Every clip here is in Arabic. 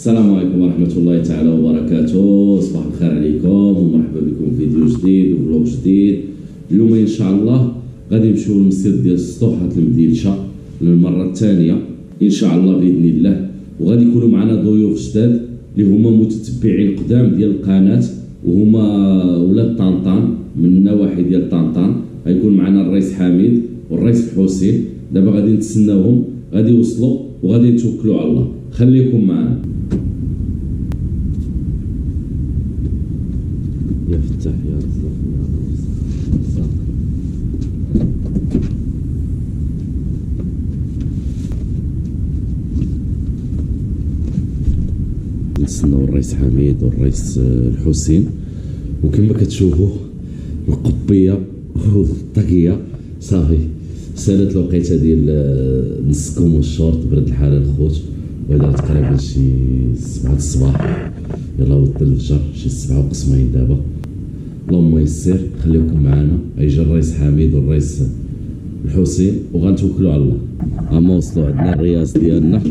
السلام عليكم ورحمة الله تعالى وبركاته. صباح الخير عليكم ومرحبا بكم في فيديو جديد وفلوق جديد. اليوم ان شاء الله غادي نمشيو للمسير ديال سطوحة المديلشة للمرة الثانية ان شاء الله باذن الله، وغادي يكونوا معنا ضيوف جداد اللي هما متتبعين قدام ديال القناة وهما ولاد طنطان من النواحي ديال طنطان. غيكون معنا الرئيس حميد والرئيس حسين. دابا غادي نتسناوهم، غادي يوصلوا وغادي نتوكلوا على الله. خليكم معنا. يا فتاح يا رزاق يا رزاق. نتسناو الرئيس حميد والرئيس الحسين، وكما كتشوفوا القبيه والطاقيه صافي سالت الوقيته ديال نسكم والشورت برد الحلال الخوت. وهذا تقريبا شي 7 الصباح، يلا ود الفجر شي 7 وقسمين دابا. اللهم يسر، خليكم معنا. غيجي الرئيس حميد والرئيس الحسين وغنتوكلوا على الله. اما وصلوا عندنا الرئاس ديالنا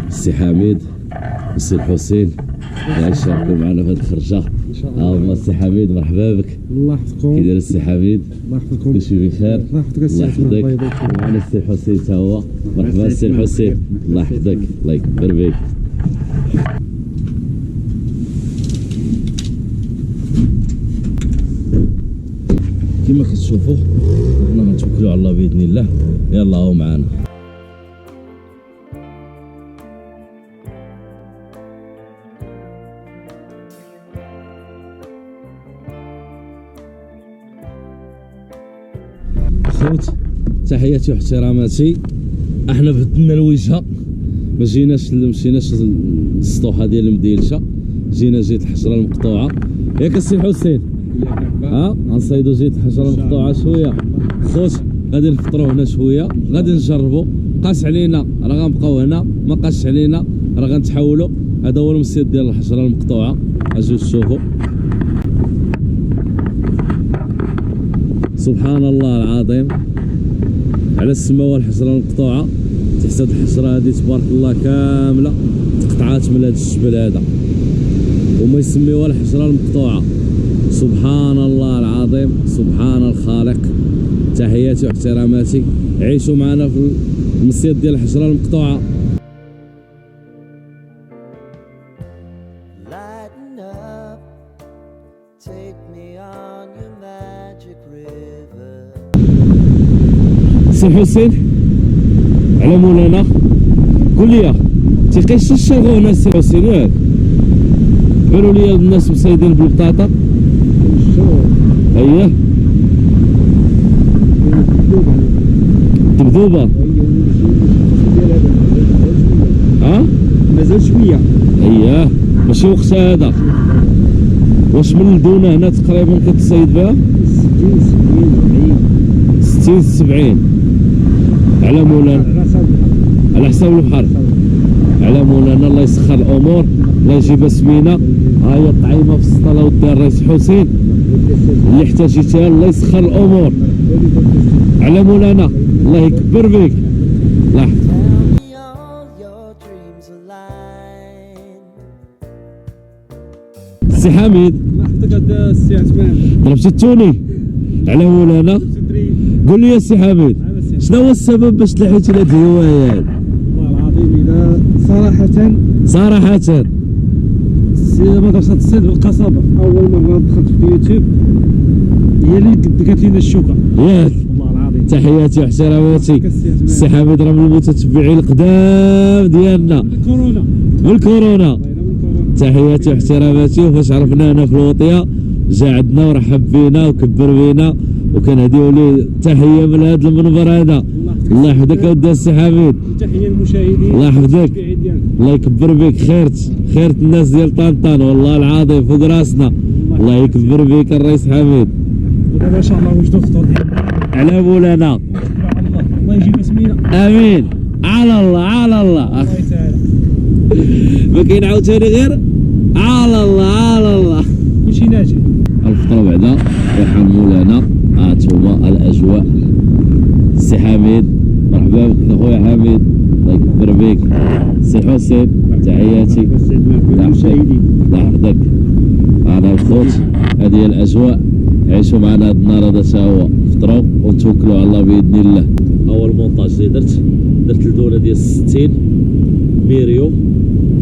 السي حميد والسي الحسين غيشاركوا معنا في هذه الخرجه ان شاء الله. هما السي حميد مرحبا بك. الله يحفظكم. كي داير السي حميد؟ الله يحفظكم. كلشي بخير؟ الله يحفظك السي الله يحفظك. ومعنا السي الحسين حتى هو. مرحبا السي الحسين، الله يحفظك الله يكبر بك. كما كتشوفوا حنا غنتوكلوا على الله باذن الله. يلا هو معنا. خوت تحياتي واحتراماتي، احنا بدلنا الوجهه، ما مشيناش للسطوحه ديال المديلشه، جيت الحشره المقطوعه. ياك السي حسين؟ غنصيدو جيت الحشره المقطوعه شويه. خوت غادي نفطروا هنا شويه، غادي نجربوا. قاس علينا راه غنبقاو هنا، ما قاسش علينا راه غنتحولوا. هذا هو المصيد ديال الحشره المقطوعه، اجيو تشوفوا. سبحان الله العظيم على السما والحشره المقطوعه. تحسد الحشره هذه تبارك الله كامله تقطعات من هذا الجبل هذا، وما يسميوها الحشره المقطوعه. سبحان الله العظيم، سبحان الخالق. تحياتي واحتراماتي، عيشوا معنا في المصيد ديال الحشره المقطوعه. سي حسين على مولانا، قول لي تيقيش الشغل هنا سي حسين ياك؟ قالوا لي الناس مصيدين بالبطاطا. اييه دبدوبه. مازال شويه. اييه ماشي وقتها هذا. واش من الدونه هنا تقريبا كتصيد بها 60 70 على مولانا، على حساب البحر. على مولانا الله يسخر الامور، الله يجيبها سمينه. ها هي الطعيمه في السطاله وديها الرئيس حسين اللي احتاجيتها. الله يسخر الامور. على مولانا الله يكبر بك. الله يحفظك. السي حميد الله يحفظك السي عثمان. ضربتي التوني على مولانا. قول لي يا سي حميد، شنو هو السبب باش تلحيتي لهاد الهوايه هادي؟ والله العظيم الا صراحه مدرسه الصيد بالقصبه اول مره دخلت في اليوتيوب هي اللي قالت لنا الشوكه ياك. والله العظيم تحياتي واحتراماتي. السي حميد راه من المتتبعين القدام ديالنا بالكورونا. تحياتي واحتراماتي. وفاش عرفنا هنا في الوطيه جا عندنا ورحب بينا وكبر بينا، وكنهديو ليه تحيه من هذا المنبر هذا. الله يحفظك اودي السي حميد. تحيه للمشاهدين. الله يحفظك الله يكبر بك. خيرت الناس ديال طنطان والله العظيم فوق راسنا. الله يكبر بك الرئيس حميد. ودابا ان شاء الله وجدوا الفطور ديالنا على مولانا. الله يجيب سمينا. امين. على الله الله يسهل. ما كاين عاوتاني غير على الله كلشي ناجح. الفطور بعدا ريحان مولانا. هانتوما الاجواء. السي حميد مرحبا بك اخويا حميد الله يكبر بك. السي حسين تحياتي المشاهدين. الله يحفظك. انا الخوت هذه هي الاجواء، عيشوا معنا هذا النهار هذا تا هو، فطروا ونتوكلوا على الله باذن الله. اول مونتاج اللي درت الدوره ديال 60 ميريو،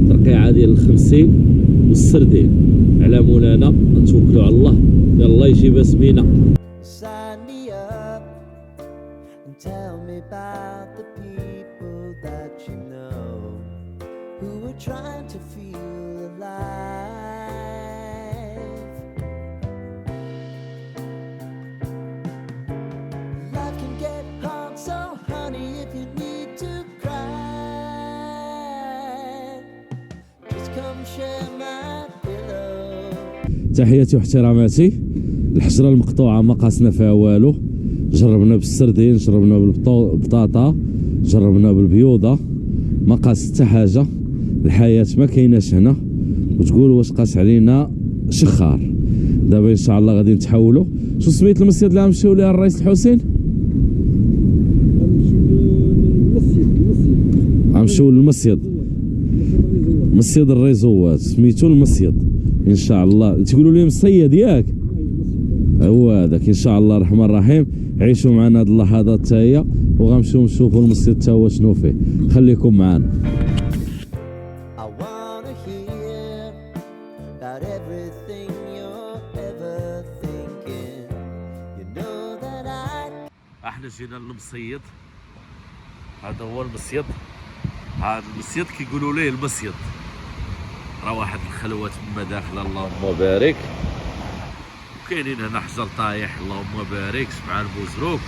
ترقيعه ديال 50 والسردين على مولانا، نتوكلوا على الله يلا يجيبها سمينه. Sign me up and tell me about the people that you know who are trying to feel alive. Life can get hard, so honey, if you need to cry, just come share my pillow. تحياتي واحتراماتي. الحجره المقطوعه ما قاسنا فيها والو، جربنا بالسردين، جربنا بالبطاطا، جربنا بالبيوضه، ما قاس حتى حاجه. الحياه ما كايناش هنا وتقولوا واش قاس علينا شخار. دابا ان شاء الله غادي نتحولوا. شو سميت المسجد اللي غنمشيو ليه الرئيس الحسين؟ غنمشيو للمسجد، مسجد الريزوات سميتو المسجد ان شاء الله. تقولوا لي مصيد ياك؟ هو هذاك ان شاء الله الرحمن الرحيم. عيشوا معنا هذه اللحظات حتى هي، وغنمشيو نشوفوا المسجد حتى هو شنو فيه. خليكم معنا. I wanna hear about everything you're ever thinking. You know that احنا جينا للمصيد، هذا هو المصيد. هذا المصيد كيقولوا ليه المصيد، راه واحد الخلوات من مداخل اللهم بارك. كاينين هنا حجر طايح اللهم بارك مع البوزروك،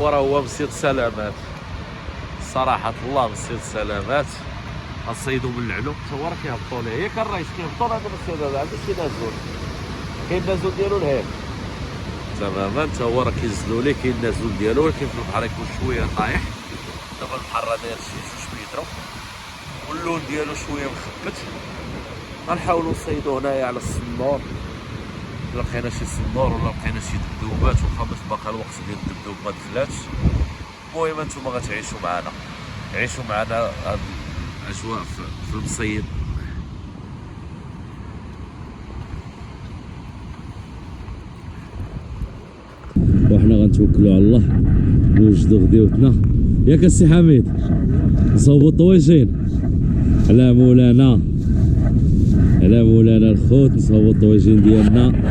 وراه هو مصيد سلامات صراحة الله، مصيد سلامات. غنصيدو من العلو تا هو راه كيهبطوا ليه، ياك الرئيس كيهبطوا لهذا المصيد هذا، عندنا شي نازول، كاين نازول ديالو الهيل تماما، تا هو راه كينزلوا ليه، كاين نازول ديالو، ولكن في البحر يكون شويه طايح. دابا البحر راه داير شي 2 متر واللون ديالو شويه مخبت. غنحاولوا نصيدو هنايا على السنور، الا لقينا شي سنور ولا لقينا شي دبدوبات، واخا باقا الوقت ديال الدبدوب ما دخلاتش. المهم انتم غتعيشوا معنا، عيشوا معنا هاد الاجواء في المصيد. وحنا غنتوكلوا على الله نوجدوا غديوتنا، ياك السي حميد؟ نصوبوا الطويجين على مولانا، على مولانا الخوت، نصوبوا الطويجين ديالنا.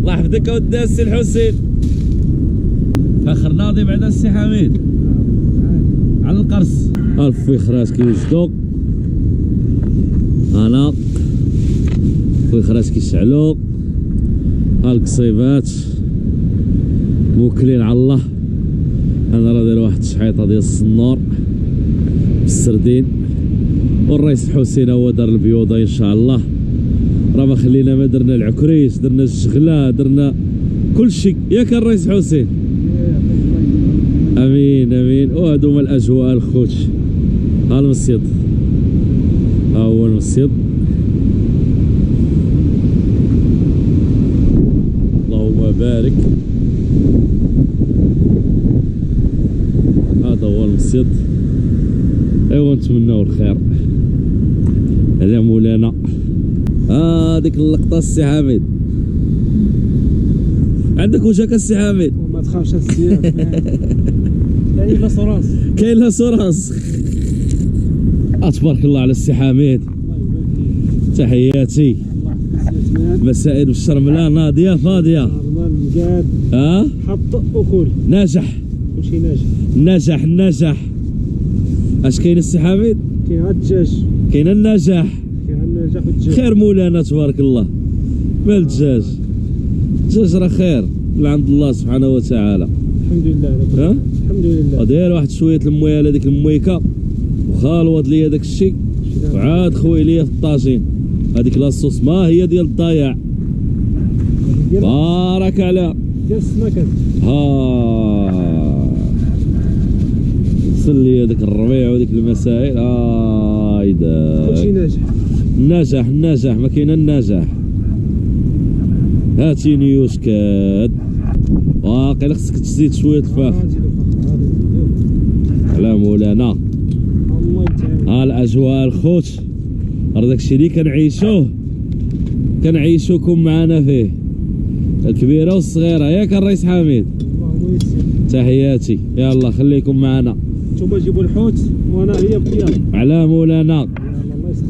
الله يحفظك اودي السي الحسين. فخر ناضي بعد السي حميد على القرص. الفخرات كيوجدوا، انا الفخرات كيشعلوا، القصيبات موكلين على الله. انا راه داير واحد الشحيطه ديال الصنور بالسردين، والرئيس الحسين هو دار البيوضه ان شاء الله. راه ما خلينا، ما درنا العكريس، درنا الشغله، درنا كل شيء، ياك الرئيس الحسين؟ امين امين. وهادو هما الاجواء الخوت. ها المصيد، ها هو المصيد. اللهم بارك. هذا هو المصيد. ايوا نتمناو الخير على مولانا. ديك اللقطه السي حميد، عندك وجهك السي حميد؟ ما تخافش السي كاين لا سوراس، كاين لا سوراس. تبارك الله على السي حميد. تحياتي. مسائل بالشرمله ناضيه فاضيه. حط وكل ناجح، كلشي ناجح. ناجح. اش كاين السي حميد؟ كاين الدجاج، كاين النجاح. كاين النجاح والدجاج. خير مولانا تبارك الله. مال الدجاج، الدجاج راه خير من عند الله سبحانه وتعالى. الحمد لله رب العالمين. الحمد لله. داير واحد شويه المويه على ديك المويكه، وخالوض ليا داك الشيء، وعاد خوي ليا في الطاجين. هذيك لاصوص ما هي ديال الضايع، بارك عليها ديال السمكات. وصل لي هذاك الربيع وديك المسائل. هايدا كلشي ناجح. النجاح ما كاين النجاح. هاتيني يوشكاد، واقيلا خصك تزيد شويه الفاخ على مولانا. الله يتعاون. الاجواء الخوت، راه داكشي اللي كنعيشوكم معنا فيه، الكبيره والصغيره، ياك الرئيس حميد؟ اللهم يسر. تحياتي، يلا خليكم معنا. نتوما جيبوا الحوت وانا هي بديالي. على مولانا. يلا الله يسخر.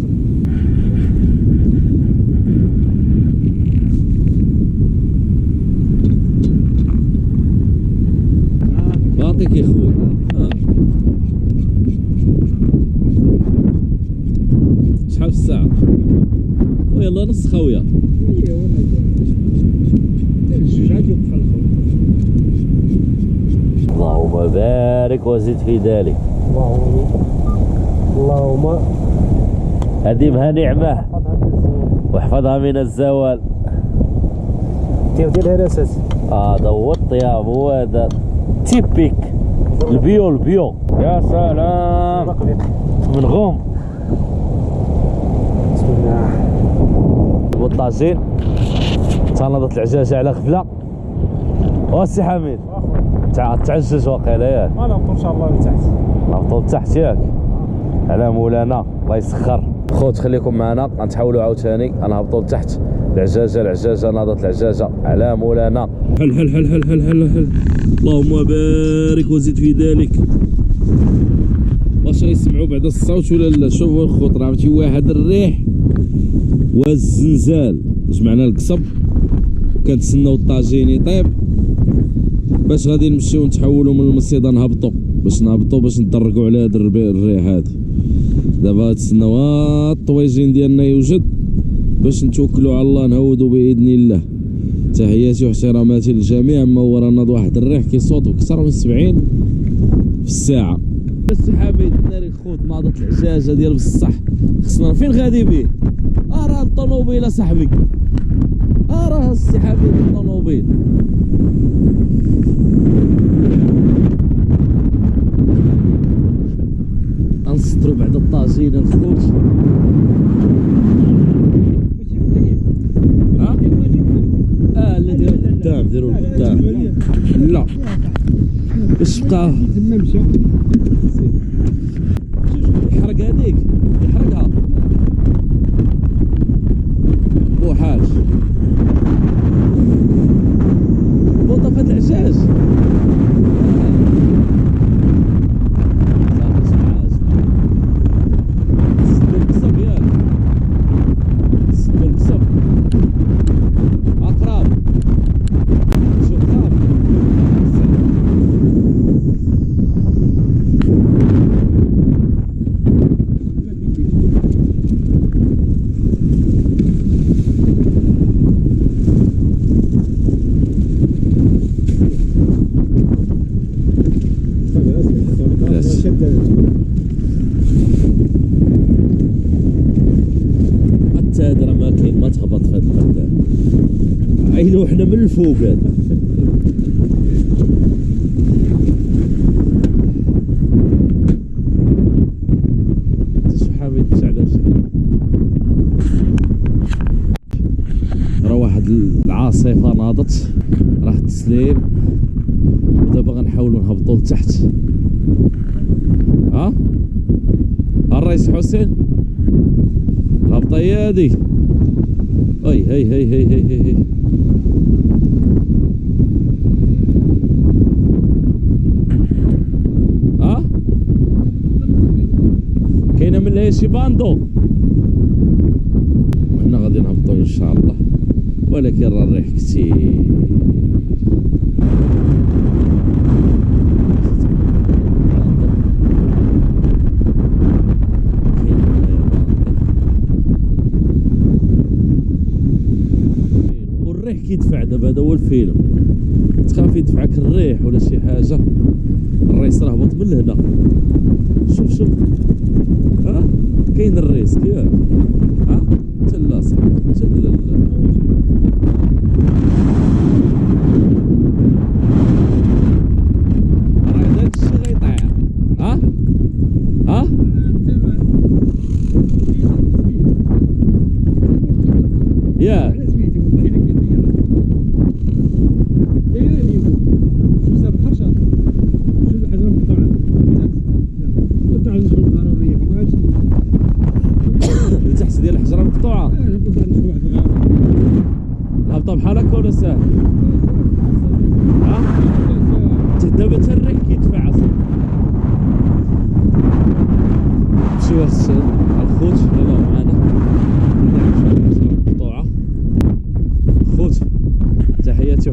بعطيك يا خويا. شحال في الساعة؟ ويلا نص خويا. هي ولا الجوج عاد يوقف على الخوت. اللهم بارك وزد في ذلك. اللهم أديمها نعمة واحفظها من الزوال. ديال الهراسات. هذا هو الطياب، هو هذا تيبيك البيو. يا سلام من غوم. بسم الله. البطاجين تنضت العجاجة على غفلة. واسي حميد تعجج واقيلا ياك؟ انا نهبطوا ان شاء الله لتحت. نهبطوا لتحت ياك؟ على مولانا الله يسخر. خوت خليكم معنا، غنتحاولوا عاوتاني غنهبطوا لتحت. العجاجة ناضت العجاجة على مولانا. حل. اللهم بارك وزد في ذلك. واش غيسمعوا بعد الصوت ولا لا؟ شوفوا الخوت، راه عرفتي واحد الريح والزنزال. جمعنا القصب وكنتسناو الطاجين يطيب باش غادي نمشيو نتحولوا من المصيده نهبطوا باش ندرقوا على هاد الريح هادي. دابا تسناو الطويجين ديالنا يوجد باش نتوكلوا على الله نهودوا باذن الله. تحياتي واحتراماتي للجميع. ما هو راه ناض واحد الريح كيصوت بكثر من 70 في الساعه. السي حميد الناري خوت، ناضت العجاجه ديال بصح. خصنا فين غادي بيه؟ راه الطوموبيل اصاحبي، راه السي حميد الطوموبيل. غنسطرو بعد الطاجين الخوت. لا ديرو لقدام. لا باش بقى تما مشى يحرق هذيك، يحرقها بوحاج بوطه فهاد العجاج. حتى هذا راه ما كاين، ما تهبط في هذا المكان. عينو حنا من الفوق هذا. حميد راه واحد العاصفه ناضت، راه التسليم. ودابا غنحاولوا نهبطوا لتحت. الرئيس حسين الهبطه هي هادي. هي كاينه من لها شي باندو. وحنا غادي نهبطوا ان شاء الله، ولكن راه الريح كتير. كيدفع دابا، هذا هو الفيلم. تخاف يدفعك الريح ولا شي حاجه. الريس راه هبط من لهنا. شوف كاين الريسك ياك. تلا صاحبي تلا. راه داك الشيء غيطيح. ياك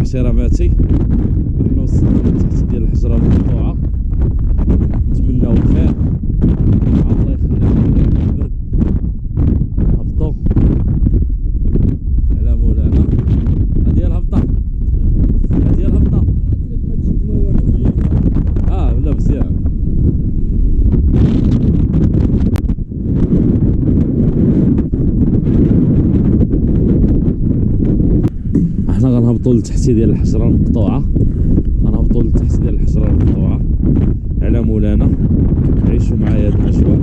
ماشي راه ماتي. حنا وصلنا لتحت ديال الحجره المقطوعه، نتمناو الخير. الله يخليكم البرد. هبطوا على مولانا. هادي هي الهبطه، هادي هي الهبطه. لا مزيان. احنا غنهبطوا لتحت ديال الحجره المقطوعه، غنهبطوا لتحت ديال الحجره المقطوعه على مولانا. عيشوا معايا هاد الاجواء.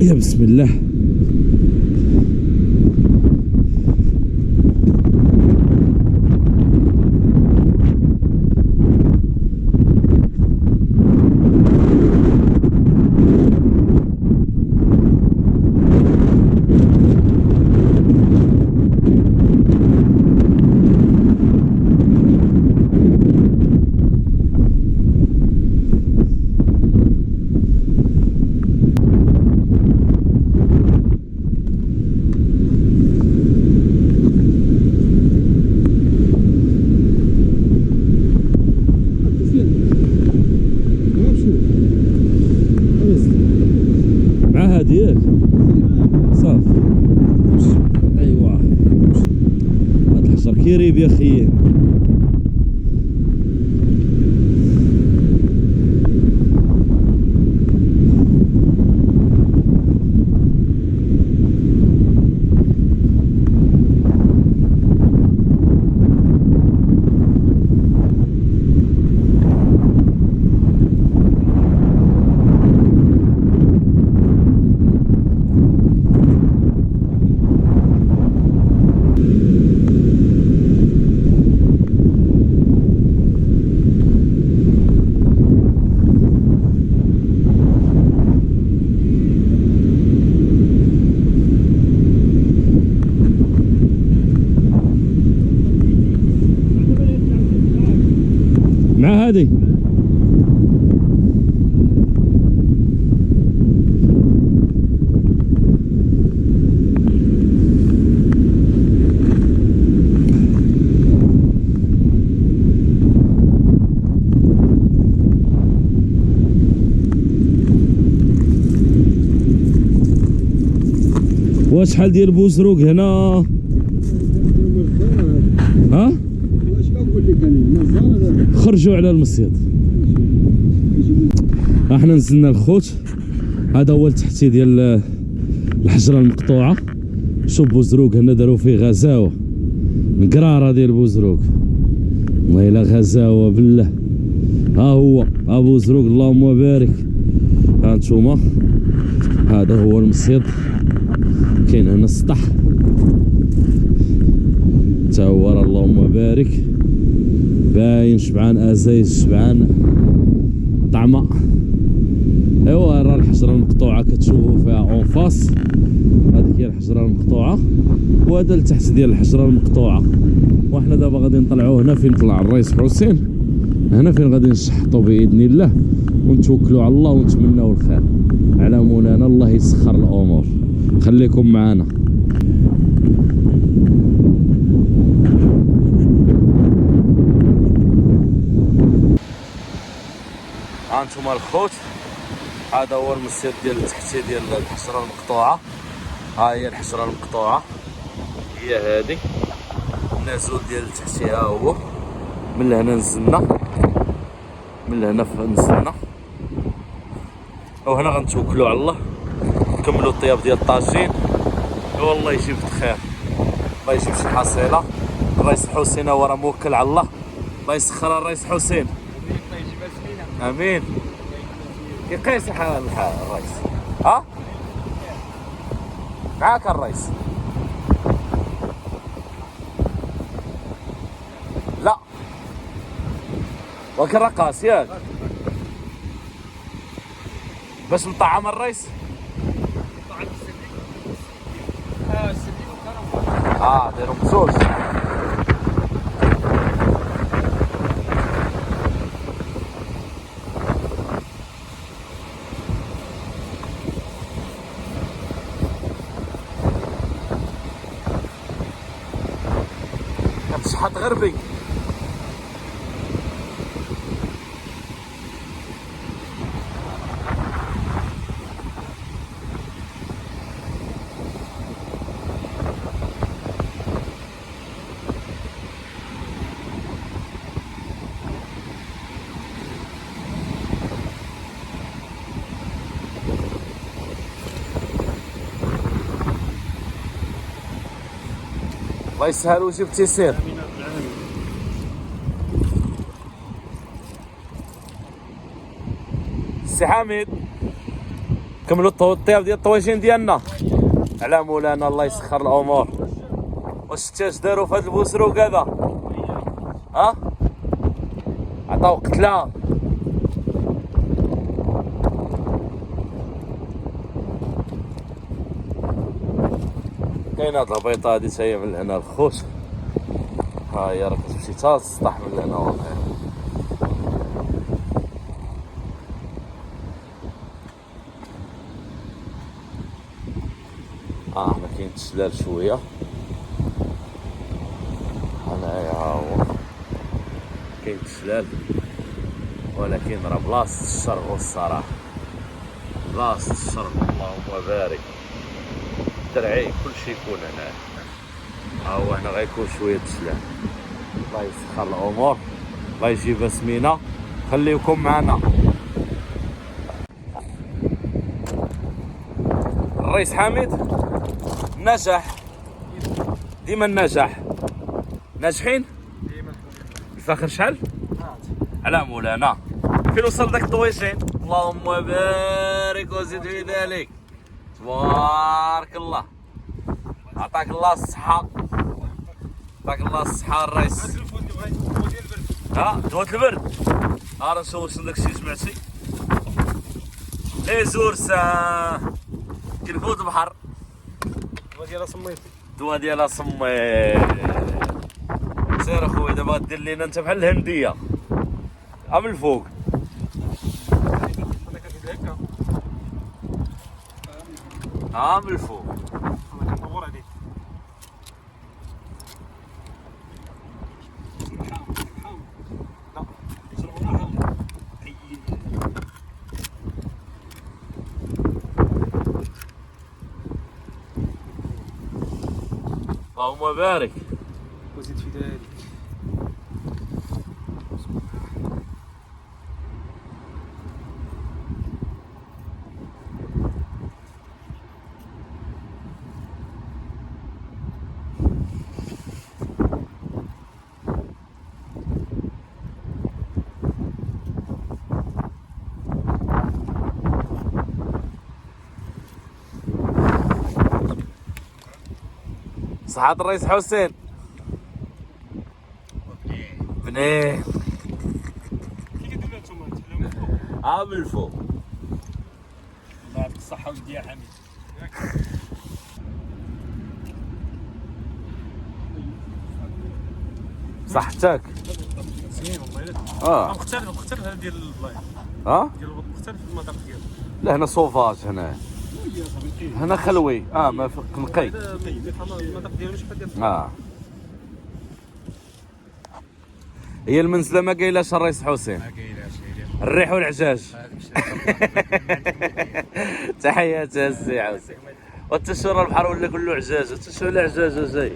يا بسم الله. مع هادي ياك صافي. ايوا هاد الحجر كيريب يا خيي. مع هادي وشحال ديال بوزروق هنا؟ ها؟ خرجوا على المصيد. احنا نزلنا الخوت. هذا هو التحتي ديال الحجره المقطوعه. شوف بوزروق هنا داروا فيه غزاوه، نقراره ديال بوزروق والله الا غزاوه بالله. ها هو ها بوزروق اللهم بارك. ها نتوما هذا هو المصيد. كاين هنا السطح تا هو راه اللهم بارك. باين شبعان ازايز شبعان طعمه. ايوا راه الحجره المقطوعه كتشوفوا فيها اون فاس. هذيك هي الحجره المقطوعه وهذا التحت ديال الحجره المقطوعه. وحنا دابا غادي نطلعوا هنا فين طلع الرئيس حسين، هنا فين غادي نشحطوا باذن الله ونتوكلوا على الله ونتمناو الخير على مولانا. الله يسخر الامور. خليكم معنا. ها انتم الخوت. هذا هو المصيد ديال التحتي ديال الحجره المقطوعه. ها هي الحجره المقطوعه هي هذه. النزول ديال التحتي ها هو. من لهنا نزلنا، من لهنا نزلنا وهنا غنتوكلوا على الله نكملوا الطياب ديال الطاجين. والله يجيب الخير، الله يجيب شي حصيله. الرئيس حسين هو راه موكل على الله. الله يسخر الرئيس حسين. امين. كيقيس الرئيس. ها معاك الرئيس. لا ولكن رقاص ياك باش نطعم الرئيس. ديرهم بزوج. كتشحط غربي. الله يسهل ويجيب التيسير. سي حميد كملوا الطياب ديال الطواجين ديالنا على مولانا الله يسخر الامور. واش اش داروا في هذا البوسروك هذا؟ ها عطاو قتله. كاينه هاد البيضه هادي تا هي من هنا الخوت. ها هي راه كتمشي تا السطح من هنا واقيلا. هنا كاين تشلال شويه هنايا ها هو كاين تشلال، ولكن راه بلاصة الشرق والصراحة بلاصة الشرق. اللهم بارك درعي كلشي يكون هنا. ها هو هنا غيكون شوية تشلال. الله يسخر الأمور الله يجيبها سمينة. خليكم معنا. الرئيس حميد نجح ديما النجاح. ناجحين الفخر شحال على مولانا. فين وصل داك الطويشين؟ اللهم بارك وزيد في ذلك. تبارك الله. عطاك الله الصحة عطاك الله الصحة الرئيس. دوات البرد. راه نشوف واش داكشي جمعتي. لي زورسا كنفوت بحر. دوا ديالها صميت. دوا ديالها صميت. سير اخويا دابا دير لينا انت بحال الهنديه من الفوق. من الفوق. كندور عليك. اللهم بارك وزيد في ذلك. صحة الرئيس حسين. بنيه كي كديروا نتوما تحلوا من الفوق. الله يعطيك الصحة وجدي يا حميد. صحتك. زين والله. مختلف هذا ديال البلايص. ديال الوضع مختلف في المناطق ديالو. لا هنا صوفاج هنا خلوي. ما نقي. المناطق ديالو ماشي بحال ديال هي المنزله ما قايلاش الرئيس حسين. ما قايلاش الريح والعجاج. تحيات السي حسين. والتشور البحر ولا كله عجاج. التشور العجاج جاي.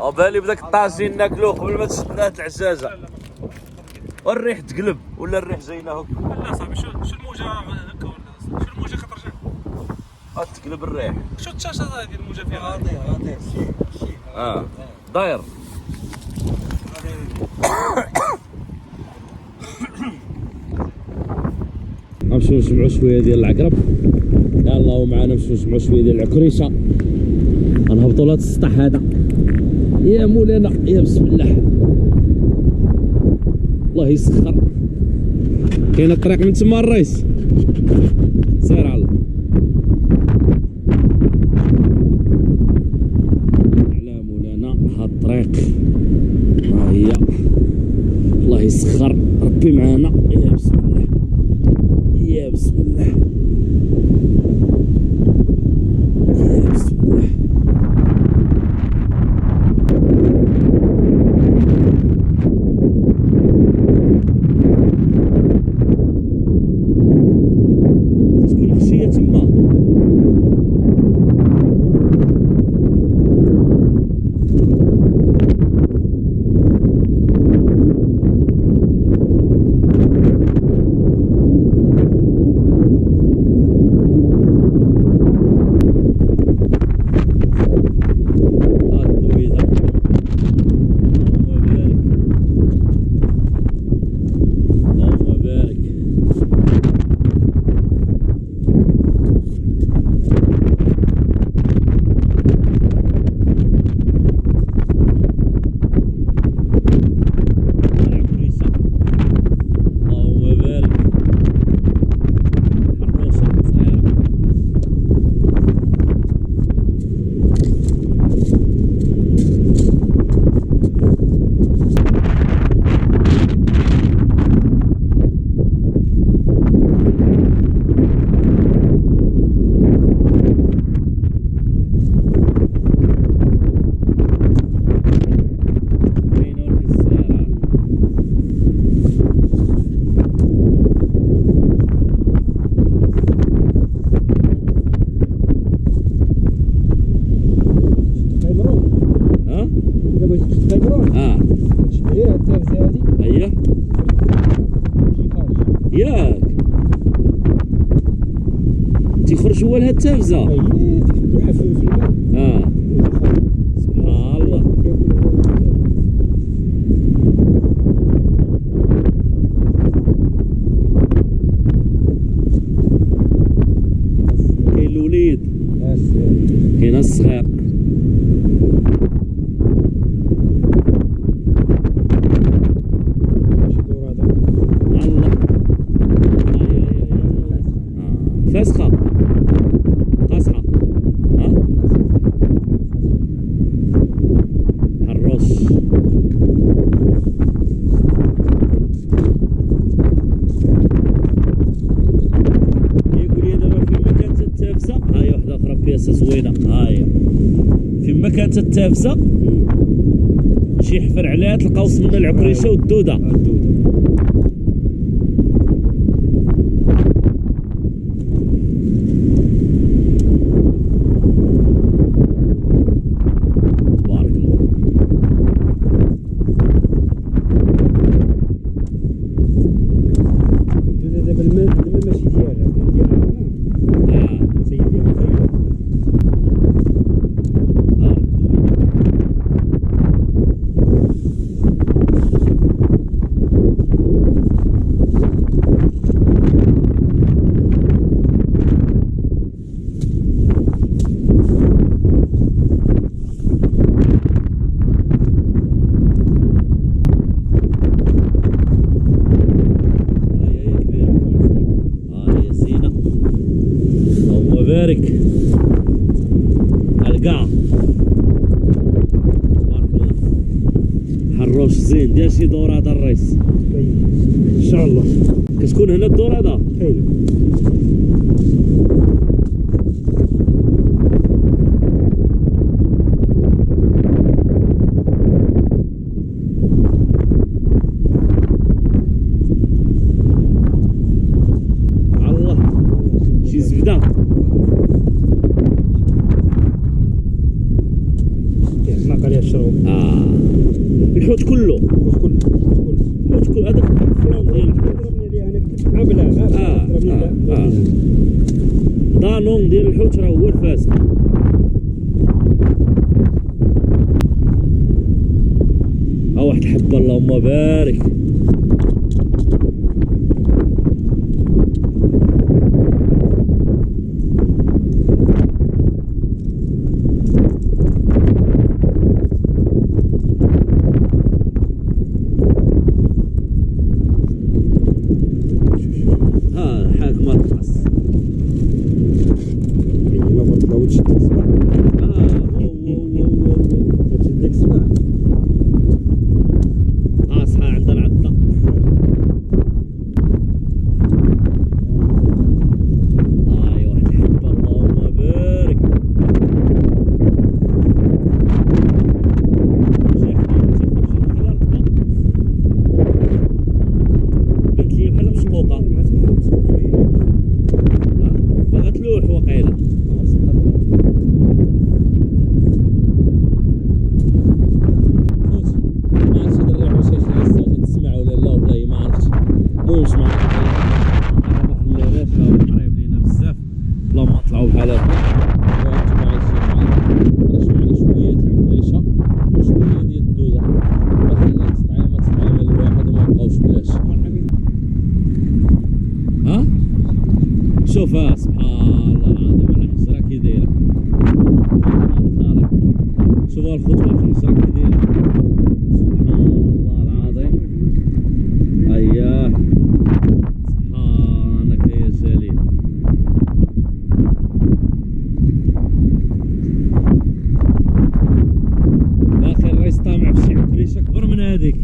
وبالي بداك الطاجين ناكلوه قبل ما تشد العجاجه. والريح تقلب ولا الريح جاينا هكا. لا صاحبي شو الموجه هكا شو الموجه كترجع. تقلب الريح. شو التشاشه هذه الموجه فيها غادي داير. غنمشيو نجمعو شويه ديال العقرب. يلاه ومعنا نمشيو نجمعو شويه ديال العكريشه. غنهبطو لهاد السطح هذا. يا مولانا يا بسم الله، الله يسخر. كاين الطريق من تما الرئيس، سير على الله. على مولانا هاد الطريق ها هي، الله يسخر ربي معانا. يا بسم الله يا بسم الله يا بسم الله. تكون خشية تما. ياك تيخرج هو لهاد التافزه. اييه تروح في الماء. سبحان الله. كاين الوليد كاين الصغير. فاسخة قاصحة حروش. يقول لي دابا فين ما كانت التافزة ها هي وحدة أخرى بياسة زوينة. ها هي فين ما كانت التافزة شي حفر عليها تلقاو من العكريشة والدودة. بارك القاع تبارك الله. حروش زين. دير شي دور هذا الرئيس ان شاء الله. كتكون هنا الدور هذا كاين الله شي زبده. ما قال لي الشرب. الحوت كله الحوت كله هذاك الفلان ديال الحوت. دانون ديال الحوت راه هو الفاسق. ها واحد الحبه اللهم بارك. شوفوا الخطوة الحشرة كي دايرة، سبحان الله العظيم. أياه سبحانك يا جليل. باقي الرئيس طامع في شي عكريشة كبر من هاديك،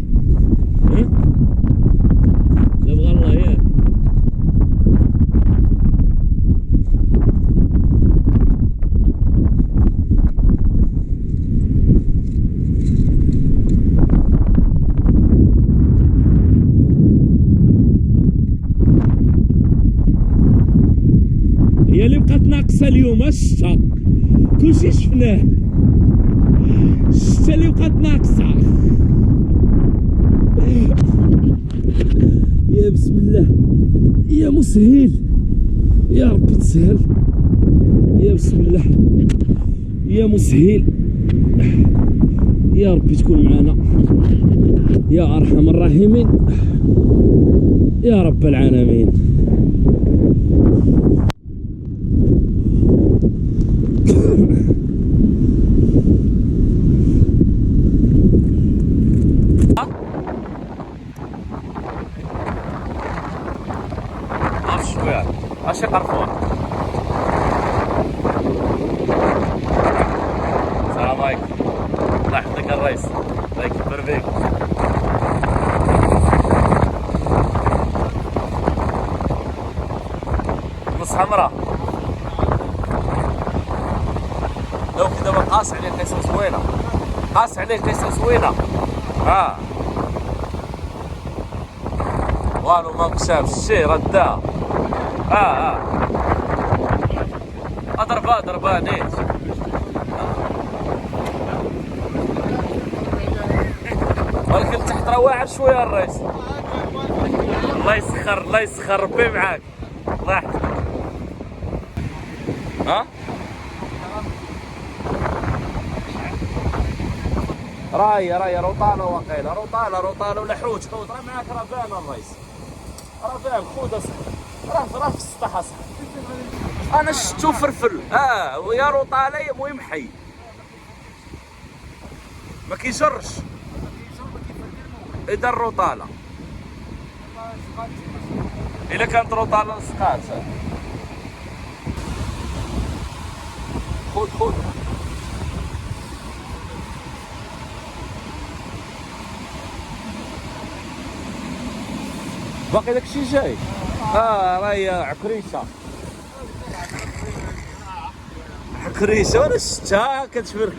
ها؟ لا بغا الله ياك. هي اللي بقات ناقصة اليوم الشتا، كلشي شفناه، الشتا اللي بقات ناقصة. يا بسم الله يا مسهل، يا ربي تسهل، يا بسم الله يا مسهل، يا ربي تكون معنا يا أرحم الراحمين يا رب العالمين. شوية ماشي قرفون. السلام عليكم، الله يحفظك الرئيس، الله يكبر بيك. نص حمراء لو كذا ما قاس عليه قيسة زوينة، قاس عليه قيسة زوينة. والو ما مشاف الشي رداه. اضربها نيت. ولكن تحت راه واعر شويه الرئيس. الله يسخر ربي معاك، الله يحفظك. راهي روطانه واقيلا، روطانه ولا حوت راه معاك، راه بان الرئيس، راه بان. خذ راه في السطح اصاحبي. انا شفتو فرفل ويا روطانه المهم حي، ما كيجرش اذا الروطانه، الا كانت روطانه سقات. خذ باقي داكشي جاي. راهي عكريشه ولا شتا كتفرك.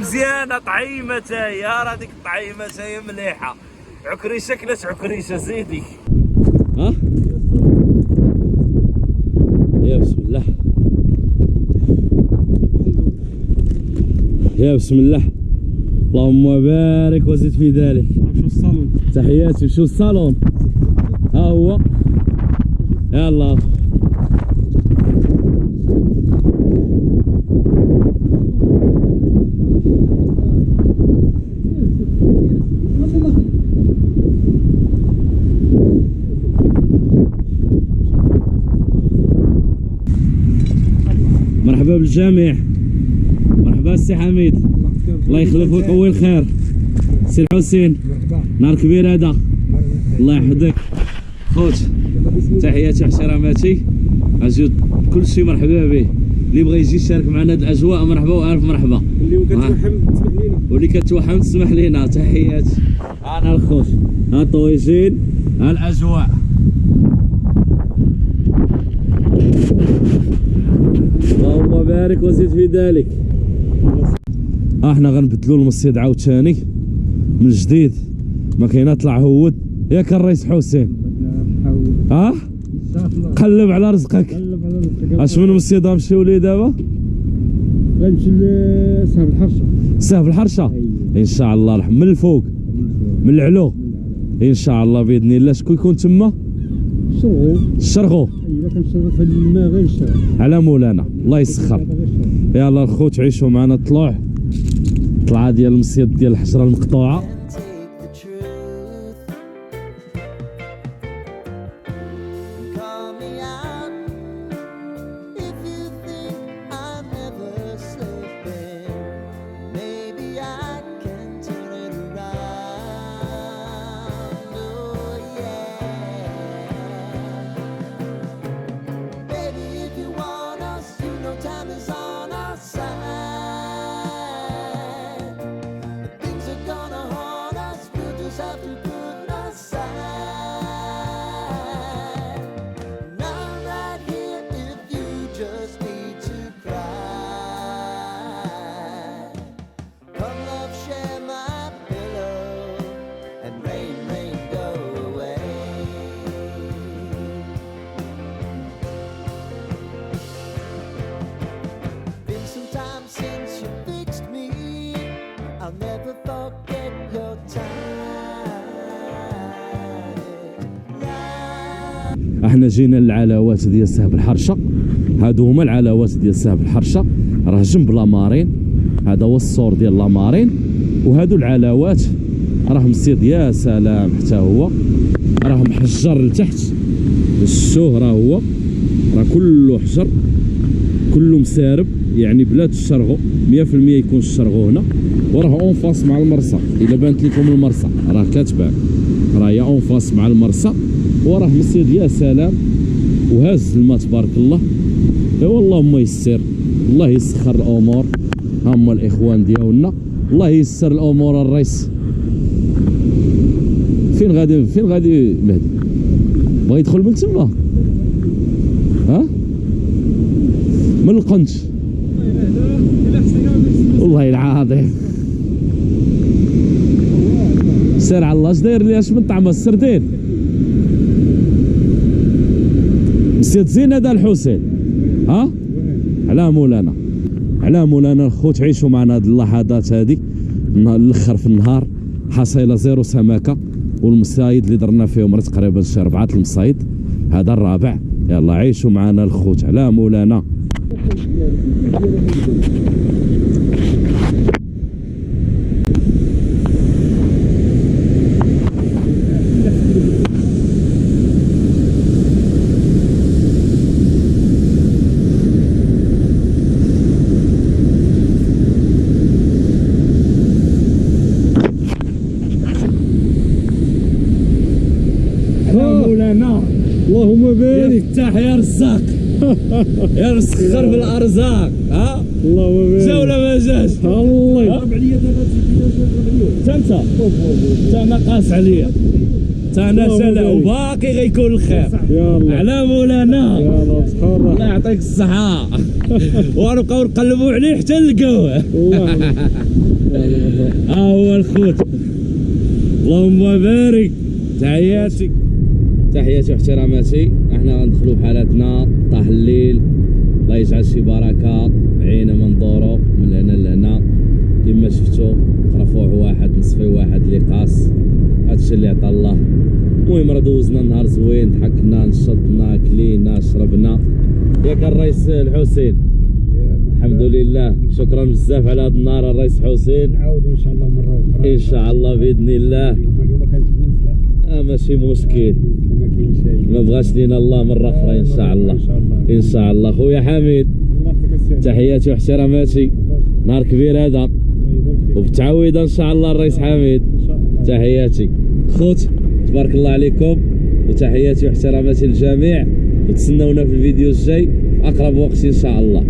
مزيانه طعيمه تاهي، راه ديك الطعيمه تاهي مليحه. عكريشه كلاش عكريشه زيدي. يا بسم الله، يا بسم الله، اللهم بارك وزد في ذلك. نمشيو للصالون، تحياتي. نمشيو للصالون، ها هو. يلا مرحبا بالجميع، مرحبا السي حميد، الله يخلف ويقوي الخير. سي الحسين، نهار كبير هذا، الله يحفظك خوت. تحياتي احتراماتي، اجيو كلشي مرحبا به. اللي بغى يجي يشارك معنا هاد الاجواء مرحبا والف مرحبا. واللي كتوحم تسمح لينا. تحياتي. انا الخوت، ها طويجين، ها الاجواء. اللهم بارك وزد في ذلك. احنا غنبدلو المصيد عاوتاني من جديد، ما كاينه طلع هود ياك الرئيس حسين. قلب على رزقك. اش من مصيد غنمشيو ليه دابا؟ غنمشي لسهب الحرشه. سهب الحرشه ان شاء الله، من الفوق من العلو ان شاء الله باذن الله. شكون يكون تما؟ الشرغو. ايوا كنشربوا في الماء غير الشرق على مولانا، الله يسخر. يلا الخوت عيشوا معنا طلعه ديال المصيد ديال الحجره المقطوعه. احنا جينا للعلاوات ديال سهب الحرشه، هادو هما العلاوات ديال سهب الحرشه، راه جنب لامارين، هذا هو السور ديال لامارين، وهادو العلاوات راه مصيد يا سلام، حتى هو راه محجر لتحت، شوه راه هو راه كله حجر، كله مسارب، يعني بلا تشرغو 100% يكون الشرغو هنا، وراه اون فاس مع المرصى. الا بانت لكم المرصى راه كتبان، راه هي اون فاس مع المرصى، وراه مصيد يا سلام، وهاز الماء تبارك الله. ايوا اللهم يسر، الله يسخر الامور، هما الاخوان ديالنا، الله يسر الامور. الرئيس فين غادي مهدي؟ بغا يدخل من تما؟ ها؟ من القنش والله العظيم. سير على الله، اش داير لي اش من طعم السردين؟ مسيت زين هذا الحسين، ها؟ على مولانا، على مولانا الخو، تعيشوا معنا هاد اللحظات هادي الاخر في النهار، حصيله زيرو سمكه، والمصايد اللي درنا فيهم راه تقريبا شي 4 المصايد، هذا الرابع. يلا عيشوا معنا الخوت على مولانا. مولانا اللهم بارك. يفتح يا رزاق، يا مسخر بالارزاق، ها؟ اللهم بارك. جا ولا ما جاش؟ الله انت ناقص عليا، انا سلا وباقي غيكون الخير. يا الله على مولانا، يا الله سبحان الله الله. يعطيك الصحة. ونبقاو نقلبوا عليه حتى نلقاوه. والله ها هو الخوت، اللهم بارك. تحياتي واحتراماتي، احنا غندخلوا بحالاتنا، طاح الليل، الله يجعل شي بركة، عينا ما ندورو من هنا لهنا كما شفتوا، طرفوع واحد نصفي واحد اللي قاص، هادشي اللي عطا الله. المهم راه دوزنا نهار زوين، ضحكنا نشطنا كلينا شربنا، ياك الرئيس الحسين؟ الحمد لله، شكرا بزاف على هذا النهار الرئيس حسين، نعاودوا ان شاء الله مره اخرى ان شاء الله باذن الله. اليوم كانت المنزله ماشي مشكل، ما كاين شيء، ما بغاش لينا الله مره اخرى ان شاء الله، ان شاء الله. خويا حميد الله يعطيك الصحه. تحياتي واحتراماتي، نهار كبير هذا وبتعويضه ان شاء الله الرئيس حميد. تحياتي خوت، تبارك الله عليكم، وتحياتي واحتراماتي للجميع، وتسناونا في الفيديو الجاي في اقرب وقت ان شاء الله.